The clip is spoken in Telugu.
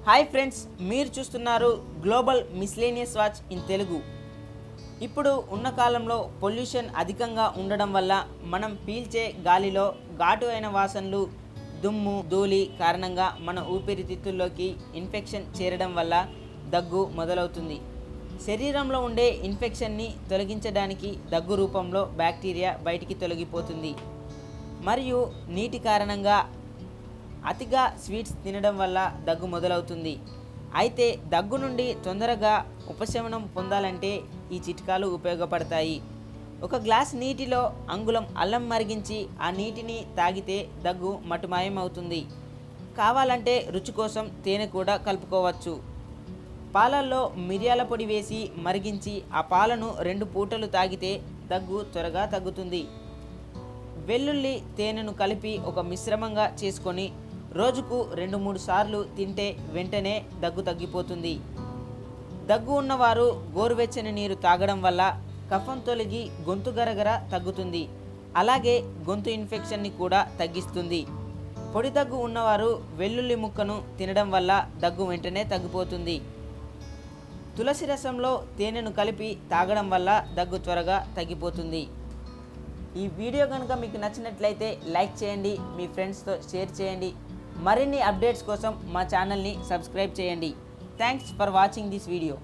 హాయ్ ఫ్రెండ్స్, మీరు చూస్తున్నారు global miscellaneous watch in Telugu. ఇప్పుడు ఉన్న కాలంలో పొల్యూషన్ అధికంగా ఉండడం వల్ల మనం పీల్చే గాలిలో ఘాటు అయిన వాసనలు, దుమ్ము, ధూళి కారణంగా మన ఊపిరితిత్తుల్లోకి ఇన్ఫెక్షన్ చేరడం వల్ల దగ్గు మొదలవుతుంది. శరీరంలో ఉండే ఇన్ఫెక్షన్ని తొలగించడానికి దగ్గు రూపంలో బ్యాక్టీరియా బయటికి తొలగిపోతుంది. మరియు నీటి కారణంగా అతిగా స్వీట్స్ తినడం వల్ల దగ్గు మొదలవుతుంది. అయితే దగ్గు నుండి తొందరగా ఉపశమనం పొందాలంటే ఈ చిట్కాలు ఉపయోగపడతాయి. ఒక గ్లాస్ నీటిలో అంగుళం అల్లం మరిగించి ఆ నీటిని తాగితే దగ్గు మటుమాయం అవుతుంది. కావాలంటే రుచి కోసం తేనె కూడా కలుపుకోవచ్చు. పాలల్లో మిరియాల పొడి వేసి మరిగించి ఆ పాలను 2 పూటలు తాగితే దగ్గు త్వరగా తగ్గుతుంది. వెల్లుల్లి, తేనెను కలిపి ఒక మిశ్రమంగా చేసుకొని రోజుకు 2-3 సార్లు తింటే వెంటనే దగ్గు తగ్గిపోతుంది. దగ్గు ఉన్నవారు గోరువెచ్చని నీరు తాగడం వల్ల కఫం తొలగి గొంతు గరగర తగ్గుతుంది. అలాగే గొంతు ఇన్ఫెక్షన్ని కూడా తగ్గిస్తుంది. పొడి దగ్గు ఉన్నవారు వెల్లుల్లి ముక్కను తినడం వల్ల దగ్గు వెంటనే తగ్గిపోతుంది. తులసి రసంలో తేనెను కలిపి తాగడం వల్ల దగ్గు త్వరగా తగ్గిపోతుంది. ఈ వీడియో కనుక మీకు నచ్చినట్లయితే లైక్ చేయండి, మీ ఫ్రెండ్స్తో షేర్ చేయండి. మరిన్ని అప్డేట్స్ కోసం మా ఛానల్ని సబ్స్క్రైబ్ చేయండి. Thanks for watching this video.